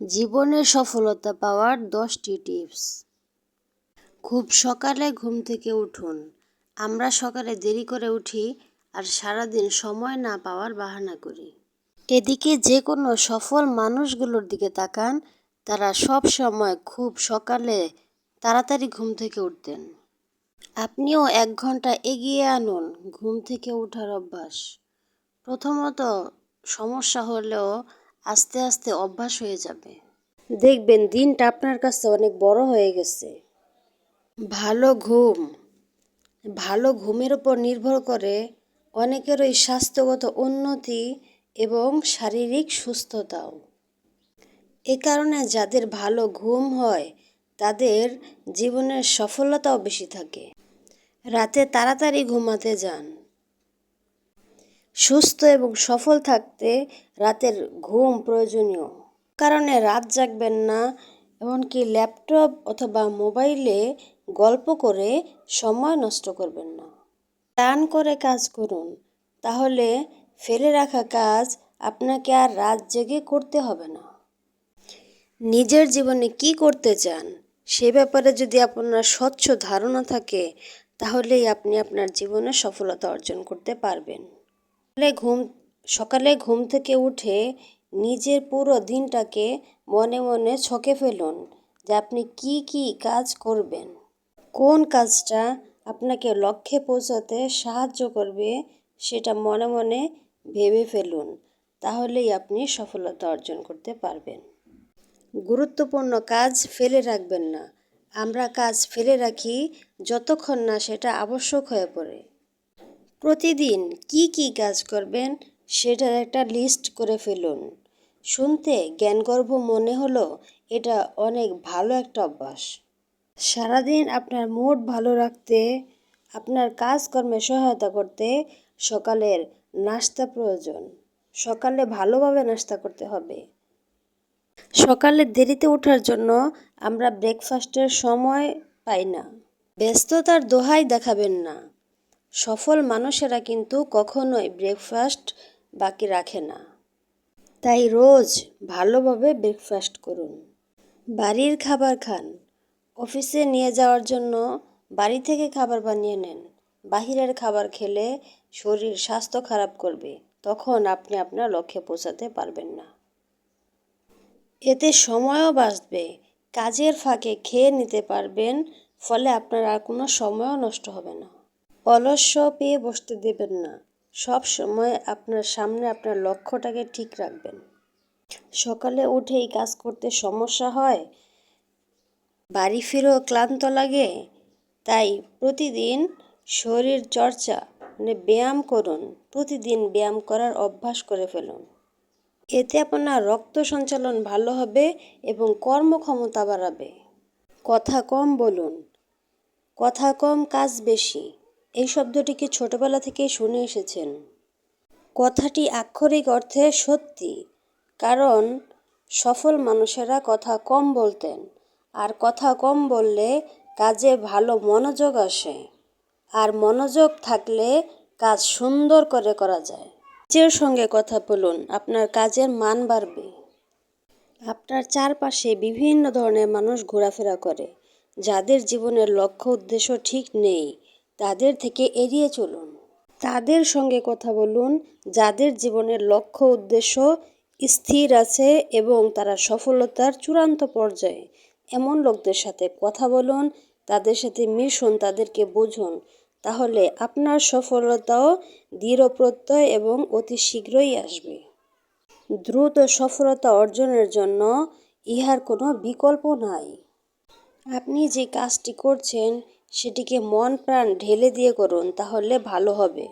জীবনে সফলতা পাওয়ার 10টি টিপস। খুব সকালে ঘুম থেকে উঠুন। আমরা সকালে দেরি করে উঠি আর সারাদিন সময় না পাওয়ার বাহানা করি। এদিকে যে কোনো সফল মানুষগুলোর দিকে তাকান, তারা সব সময় খুব সকালে তাড়াতাড়ি ঘুম থেকে উঠতেন। আপনিও 1 ঘন্টা এগিয়ে আনুন ঘুম থেকে ওঠার অভ্যাস। প্রথমত সমস্যা হলেও আস্তে আস্তে অভ্যাস হয়ে যাবে। দেখবেন দিনটা আপনার কাছে অনেক বড় হয়ে গেছে। ভালো ঘুমের উপর নির্ভর করে অনেকেরই স্বাস্থ্যগত উন্নতি এবং শারীরিক সুস্থতাও। এ কারণে যাদের ভালো ঘুম হয় তাদের জীবনের সফলতাও বেশি থাকে। রাতে তাড়াতাড়ি ঘুমাতে যান। সুস্থ এবং সফল থাকতে রাতের ঘুম প্রয়োজনীয়। কারণে রাত জাগবেন না, এমনকি ল্যাপটপ অথবা মোবাইলে গল্প করে সময় নষ্ট করবেন না। প্ল্যান করে কাজ করুন, তাহলে ফেলে রাখা কাজ আপনাকে আর রাত জেগে করতে হবে না। নিজের জীবনে কি করতে চান সে ব্যাপারে যদি আপনার স্বচ্ছ ধারণা থাকে, তাহলেই আপনি আপনার জীবনে সফলতা অর্জন করতে পারবেন। সকালে ঘুম থেকে উঠে নিজের পুরো দিনটাকে মনে মনে ছকে ফেলুন যে আপনি কি কি কাজ করবেন, কোন কাজটা আপনাকে লক্ষ্যে পৌঁছাতে সাহায্য করবে সেটা মনে মনে ভেবে ফেলুন, তাহলেই আপনি সফলতা অর্জন করতে পারবেন। গুরুত্বপূর্ণ কাজ ফেলে রাখবেন না। আমরা কাজ ফেলে রাখি যতক্ষণ না সেটা আবশ্যক হয়ে পড়ে। প্রতিদিন কি কি কাজ করবেন সেটার একটা লিস্ট করে ফেলুন। শুনতে জ্ঞানগর্ভ মনে হলো এটা অনেক ভালো একটা অভ্যাস। সারাদিন আপনার মুড ভালো রাখতে, আপনার কাজকর্মে সহায়তা করতে সকালের নাস্তা প্রয়োজন। সকালে ভালোভাবে নাস্তা করতে হবে। সকালে দেরিতে ওঠার জন্য আমরা ব্রেকফাস্টের সময় পাই না। ব্যস্ততার দোহাই দেখাবেন না। সফল মানুষেরা কিন্তু কখনোই ব্রেকফাস্ট বাকি রাখে না। তাই রোজ ভালোভাবে ব্রেকফাস্ট করুন। বাড়ির খাবার খান। অফিসে নিয়ে যাওয়ার জন্য বাড়ি থেকে খাবার বানিয়ে নেন। বাহিরের খাবার খেলে শরীর স্বাস্থ্য খারাপ করবে, তখন আপনি আপনার লক্ষ্যে পৌঁছাতে পারবেন না। এতে সময়ও বাঁচবে, কাজের ফাঁকে খেয়ে নিতে পারবেন, ফলে আপনার আর কোনো সময়ও নষ্ট হবে না। অলস্য পেয়ে বসতে দেবেন না। সব সময় আপনার সামনে আপনার লক্ষ্যটাকে ঠিক রাখবেন। সকালে উঠেই কাজ করতে সমস্যা হয়, বাড়ি ফিরেও ক্লান্ত লাগে, তাই প্রতিদিন শরীর চর্চা ব্যায়াম করুন। প্রতিদিন ব্যায়াম করার অভ্যাস করে ফেলুন। এতে আপনার রক্ত সঞ্চালন ভালো হবে এবং কর্মক্ষমতা বাড়াবে। কথা কম বলুন। কথা কম কাজ বেশি, এই শব্দটিকে ছোটবেলা থেকেই শুনে এসেছেন। কথাটি আক্ষরিক অর্থে সত্যি, কারণ সফল মানুষেরা কথা কম বলতেন, আর কথা কম বললে কাজে ভালো মনোযোগ আসে, আর মনোযোগ থাকলে কাজ সুন্দর করে করা যায়। নিজের সঙ্গে কথা বলুন, আপনার কাজের মান বাড়বে। আপনার চারপাশে বিভিন্ন ধরনের মানুষ ঘোরাফেরা করে, যাদের জীবনের লক্ষ্য উদ্দেশ্য ঠিক নেই, তাদের থেকে এড়িয়ে চলুন। তাদের সঙ্গে কথা বলুন যাদের জীবনের লক্ষ্য উদ্দেশ্য স্থির আছে এবং তারা সফলতার চূড়ান্ত পর্যায়ে। এমন লোকদের সাথে কথা বলুন, তাদের সাথে মিশুন, তাদেরকে বুঝুন, তাহলে আপনার সফলতাও দৃঢ় প্রত্যয় এবং অতি শীঘ্রই আসবে। দ্রুত সফলতা অর্জনের জন্য ইহার কোনো বিকল্প নাই। আপনি যে কাজটি করছেন সেটিকে মন প্রাণ ঢেলে দিয়ে করুন, তাহলে ভালো হবে।